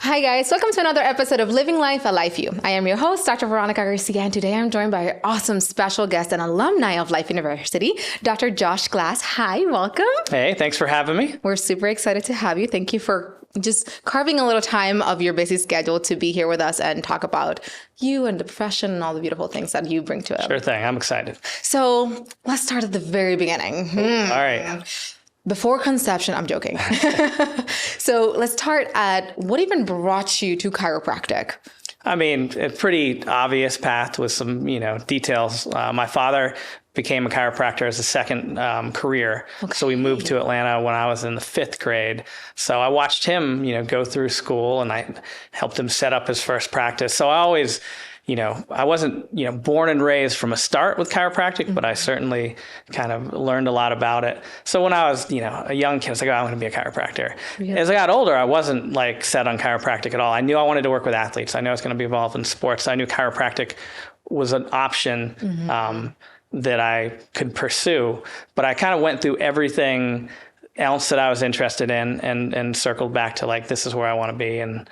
Hi guys, welcome to another episode of Living Life, a Life You. I am your host, Dr. Veronica Garcia, and today I'm joined by an awesome special guest and alumni of Life University, Dr. Josh Glass. Hi, welcome. Hey, thanks for having me. We're super excited to have you. Thank you for just carving a little time of your busy schedule to be here with us and talk about you and the profession and all the beautiful things that you bring to it. Sure thing. I'm excited. So let's start at the very beginning. All right. Before conception, I'm joking. So let's start at what even brought you to chiropractic? I mean, a pretty obvious path with some, details. My father became a chiropractor as a second career. Okay. So we moved to Atlanta when I was in the 5th grade. So I watched him, go through school, and I helped him set up his first practice. So I always, I wasn't, born and raised from a start with chiropractic, but I certainly kind of learned a lot about it. So when I was, a young kid, I was like, oh, I'm going to be a chiropractor. Yeah. As I got older, I wasn't like set on chiropractic at all. I knew I wanted to work with athletes. I knew I was going to be involved in sports. I knew chiropractic was an option that I could pursue, but I kind of went through everything else that I was interested in and circled back to like, this is where I want to be. And,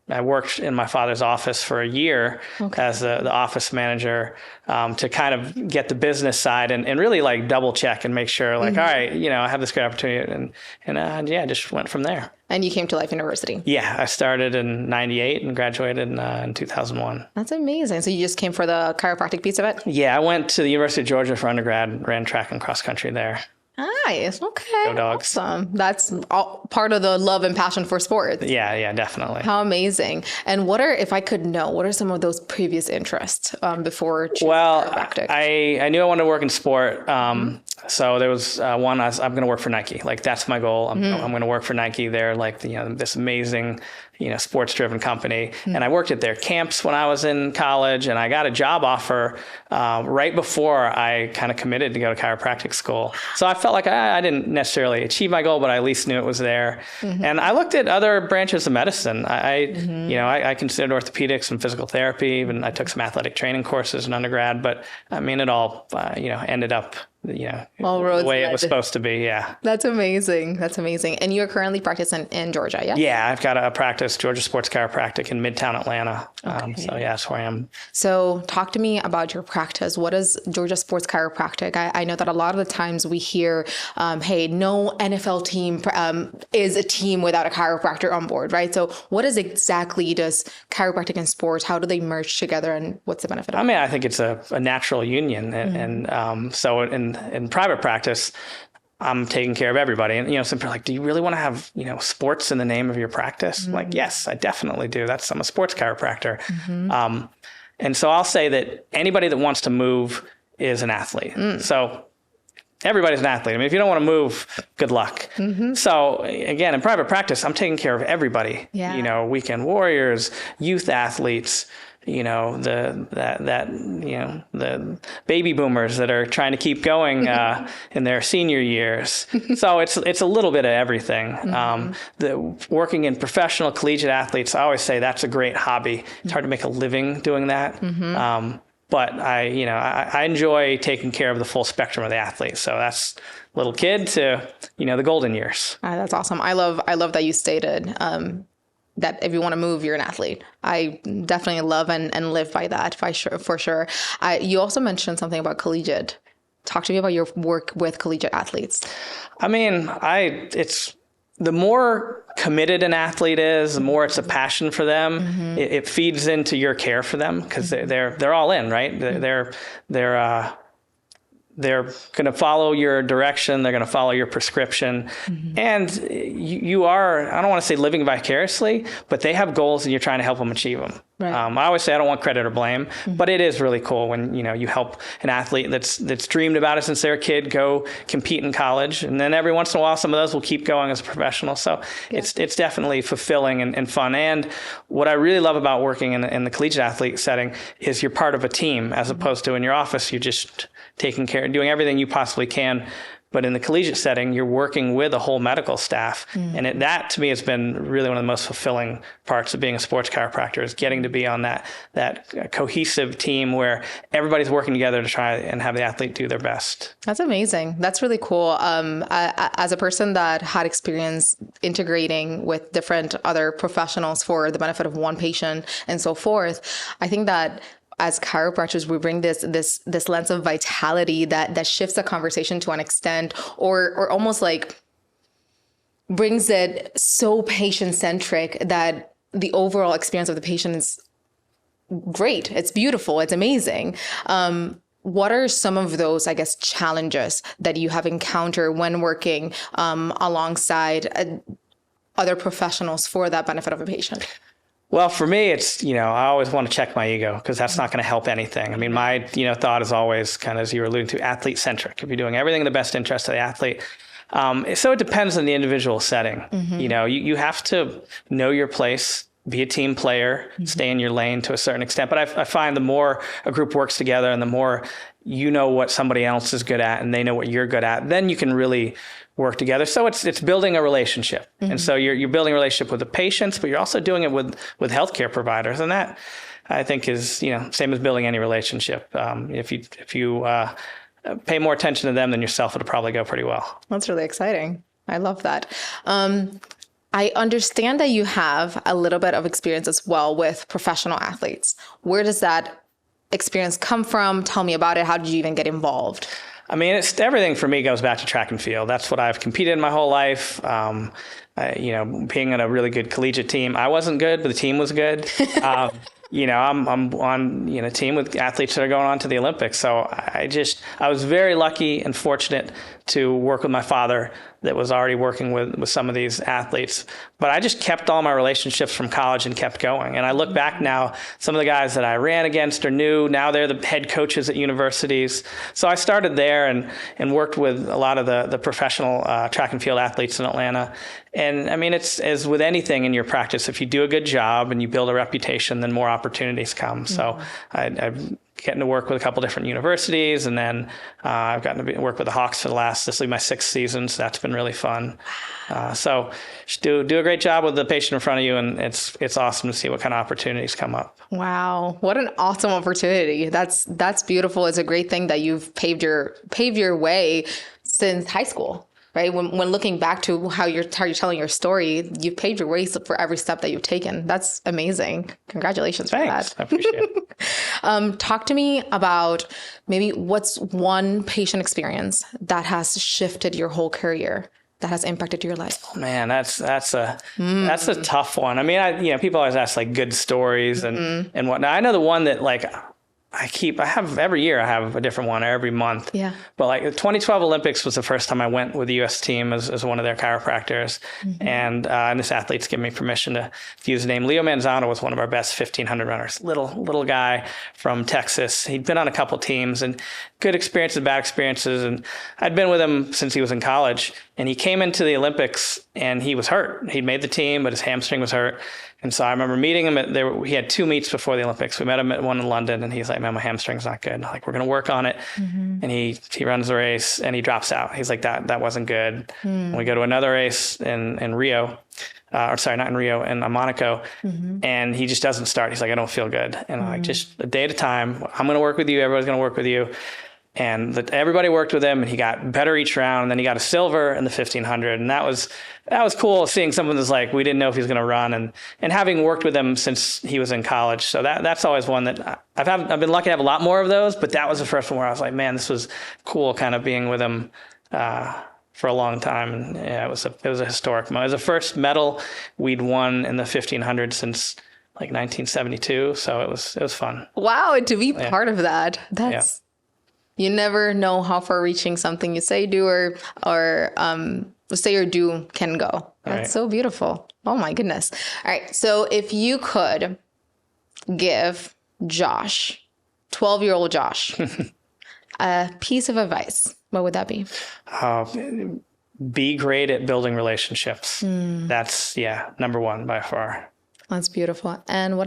I worked in my father's office for a year as the office manager to kind of get the business side and really like double check and make sure like, all right, I have this great opportunity and just went from there. And you came to Life University. Yeah, I started in 98 and graduated in 2001. That's amazing. So you just came for the chiropractic piece of it? Yeah, I went to the University of Georgia for undergrad, ran track and cross country there. Nice. Okay. Go Dogs. Awesome. That's all part of the love and passion for sports. Yeah, definitely. How amazing. And what are some of those previous interests before choosing chiropractic? I knew I wanted to work in sport. So there was one, I'm going to work for Nike. Like, that's my goal. I'm going to work for Nike. They're like, this amazing, sports driven company. And I worked at their camps when I was in college, and I got a job offer right before I kind of committed to go to chiropractic school. So I felt like I didn't necessarily achieve my goal, but I at least knew it was there. And I looked at other branches of medicine. I considered orthopedics and physical therapy. Even I took some athletic training courses in undergrad, but I mean, it all, ended up the way it was supposed to be. Yeah. That's amazing. And you're currently practicing in Georgia, yeah? Yeah, I've got a practice, Georgia Sports Chiropractic in Midtown Atlanta. So that's where I am. So talk to me about your practice. What is Georgia Sports Chiropractic? I know that a lot of the times we hear, hey, no NFL team is a team without a chiropractor on board, right? So what is exactly does chiropractic and sports, how do they merge together, and what's the benefit of it? I mean, I think it's a natural union. And so in private practice, I'm taking care of everybody. And, some people are like, do you really want to have, sports in the name of your practice? I'm like, yes, I definitely do. I'm a sports chiropractor. And so I'll say that anybody that wants to move is an athlete. So everybody's an athlete. I mean, if you don't want to move, good luck. So again, in private practice, I'm taking care of everybody. Yeah. Weekend warriors, youth athletes, the baby boomers that are trying to keep going in their senior years. So it's a little bit of everything. Working in professional collegiate athletes, I always say that's a great hobby. It's hard to make a living doing that. But I enjoy taking care of the full spectrum of the athlete. So that's little kid to, the golden years. That's awesome. I love that you stated, that if you want to move, you're an athlete. I definitely love and live by that for sure. You also mentioned something about collegiate. Talk to me about your work with collegiate athletes. I mean, it's the more committed an athlete is, the more it's a passion for them. It feeds into your care for them because they're all in, right? They're going to follow your direction. They're going to follow your prescription. And you are, I don't want to say living vicariously, but they have goals and you're trying to help them achieve them. Right. I always say I don't want credit or blame, but it is really cool when, you help an athlete that's dreamed about it since they're a kid go compete in college. And then every once in a while, some of those will keep going as a professional. So it's definitely fulfilling and fun. And what I really love about working in the collegiate athlete setting is you're part of a team as opposed to in your office, you're just taking care, doing everything you possibly can But in the collegiate setting, you're working with a whole medical staff. And that to me has been really one of the most fulfilling parts of being a sports chiropractor, is getting to be on that cohesive team where everybody's working together to try and have the athlete do their best. That's amazing. That's really cool. As a person that had experience integrating with different other professionals for the benefit of one patient and so forth, I think that as chiropractors, we bring this lens of vitality that shifts the conversation to an extent, or almost like brings it so patient-centric that the overall experience of the patient is great. It's beautiful. It's amazing. What are some of those, I guess, challenges that you have encountered when working alongside other professionals for that benefit of a patient? Well, for me, it's, I always want to check my ego, because that's not going to help anything. I mean, my, thought is always kind of, as you were alluding to, athlete centric. If you're doing everything in the best interest of the athlete. So it depends on the individual setting. You have to know your place, be a team player, stay in your lane to a certain extent. But I find the more a group works together and the more you know what somebody else is good at and they know what you're good at, then you can really work together. So it's building a relationship. And so you're building a relationship with the patients, but you're also doing it with healthcare providers. And that, I think, is, same as building any relationship. If you pay more attention to them than yourself, it'll probably go pretty well. That's really exciting. I love that. I understand that you have a little bit of experience as well with professional athletes. Where does that experience come from? Tell me about it. How did you even get involved? I mean, everything for me goes back to track and field. That's what I've competed in my whole life. Being on a really good collegiate team, I wasn't good, but the team was good. I'm on a team with athletes that are going on to the Olympics. So I was very lucky and fortunate to work with my father that was already working with some of these athletes. But I just kept all my relationships from college and kept going. And I look back now, some of the guys that I ran against or knew, now they're the head coaches at universities. So I started there and worked with a lot of the professional track and field athletes in Atlanta. And I mean, it's as with anything in your practice, if you do a good job and you build a reputation, then more opportunities come. So I've getting to work with a couple different universities, and then I've gotten to work with the Hawks for this will be my 6th season, so that's been really fun. So do a great job with the patient in front of you, and it's awesome to see what kind of opportunities come up. Wow, what an awesome opportunity! That's beautiful. It's a great thing that you've paved your way since high school. Right. When looking back to how you're telling your story, you've paved your way for every step that you've taken. That's amazing. Congratulations for that. I appreciate it. Talk to me about maybe what's one patient experience that has shifted your whole career, that has impacted your life. Oh, man, that's a tough one. I mean, people always ask like good stories and whatnot. I know the one that every year I have a different one every month. Yeah. But like the 2012 Olympics was the first time I went with the U.S. team as one of their chiropractors. And this athlete's given me permission to use the name. Leo Manzano was one of our best 1,500 runners. Little guy from Texas. He'd been on a couple teams and good experiences, bad experiences. And I'd been with him since he was in college. And he came into the Olympics and he was hurt. He'd made the team, but his hamstring was hurt. And so I remember meeting him he had 2 meets before the Olympics. We met him at one in London, and he's like, man, my hamstring's not good. Like, we're going to work on it. And he runs the race and he drops out. He's like, that wasn't good. And we go to another race in Rio, in Monaco. And he just doesn't start. He's like, I don't feel good. And I'm like, just a day at a time. I'm going to work with you. Everybody's going to work with you. And everybody worked with him, and he got better each round. And then he got a silver in the 1,500. And that was cool, seeing someone that's like, we didn't know if he was going to run, and having worked with him since he was in college. So that's always one that I've been lucky to have a lot more of those, but that was the first one where I was like, man, this was cool, kind of being with him for a long time. And yeah, it was a historic moment. It was the first medal we'd won in the 1,500 since like 1972. So it was fun. Wow, to be part of that. You never know how far reaching something you say, do, or say or do can go. That's so beautiful. Oh my goodness. All right. So if you could give Josh, 12-year-old Josh, a piece of advice, what would that be? Be great at building relationships. That's number one by far. That's beautiful. And what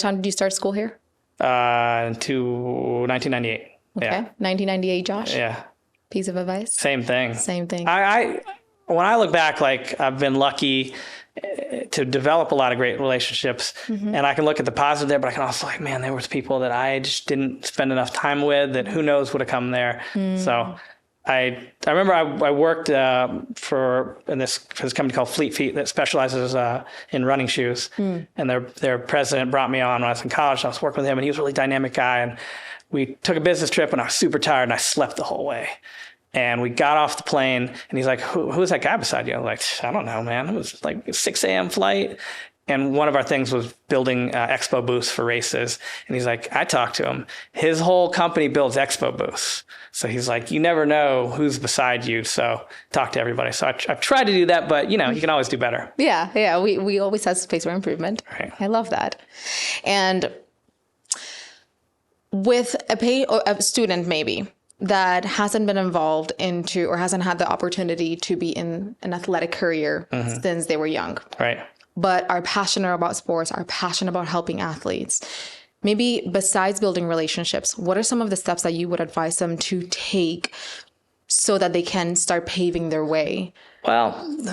time did you start school here? To 1998. Okay. 1998, Josh? Yeah. piece of advice? Same thing. Same thing. When I look back, like I've been lucky to develop a lot of great relationships, and I can look at the positive there, but I can also like, man, there was people that I just didn't spend enough time with that who knows would have come there. So I remember I worked for this company called Fleet Feet that specializes in running shoes, and their president brought me on when I was in college. I was working with him, and he was a really dynamic guy, and we took a business trip, and I was super tired, and I slept the whole way. And we got off the plane, and he's like, who's that guy beside you? I was like, I don't know, man. It was like a 6 a.m. flight. And one of our things was building expo booths for races. And he's like, I talked to him. His whole company builds expo booths. So he's like, you never know who's beside you. So talk to everybody. So I've tried to do that, but you can always do better. Yeah. We always have space for improvement. Right. I love that. And with a student maybe that hasn't been involved into or hasn't had the opportunity to be in an athletic career since they were young. Right. But are passionate about sports, are passionate about helping athletes. Maybe besides building relationships, what are some of the steps that you would advise them to take so that they can start paving their way? Well,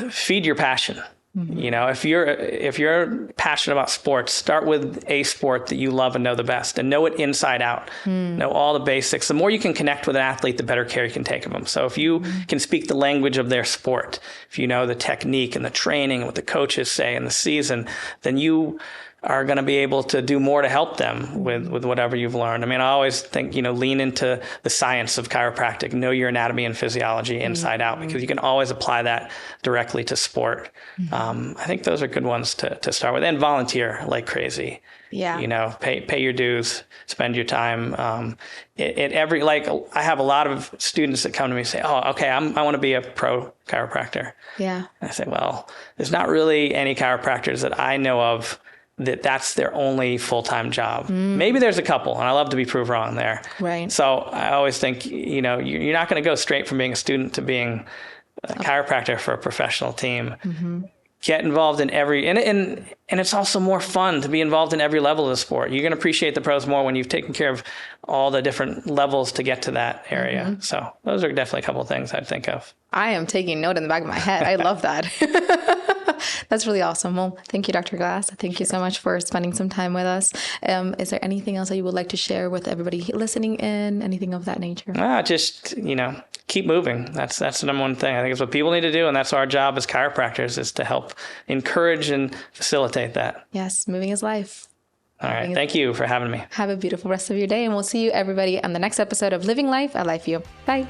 feed your passion. If you're passionate about sports, start with a sport that you love and know the best, and know it inside out. Know all the basics. The more you can connect with an athlete, the better care you can take of them. So if you can speak the language of their sport, if you know the technique and the training and what the coaches say in the season, then you are going to be able to do more to help them with whatever you've learned. I mean, I always think, lean into the science of chiropractic, know your anatomy and physiology inside out, because you can always apply that directly to sport. I think those are good ones to start with, and volunteer like crazy. Yeah. Pay your dues, spend your time. I have a lot of students that come to me and say, oh, okay, I want to be a pro chiropractor. Yeah. And I say, well, there's not really any chiropractors that I know of that's their only full-time job. Maybe there's a couple, and I love to be proved wrong there. Right. So I always think, you're not going to go straight from being a student to being a chiropractor for a professional team. Get involved in and it's also more fun to be involved in every level of the sport. You're going to appreciate the pros more when you've taken care of all the different levels to get to that area. So those are definitely a couple of things I'd think of. I am taking note in the back of my head. I love that. That's really awesome. Well, thank you, Dr. Glass. Thank you so much for spending some time with us. Is there anything else that you would like to share with everybody listening in? Anything of that nature? Just, keep moving. That's the number one thing. I think it's what people need to do. And that's our job as chiropractors, is to help encourage and facilitate that. Yes. Moving is life. All right. Thank you for having me. Have a beautiful rest of your day. And we'll see you everybody on the next episode of Living Life at Life View. Bye.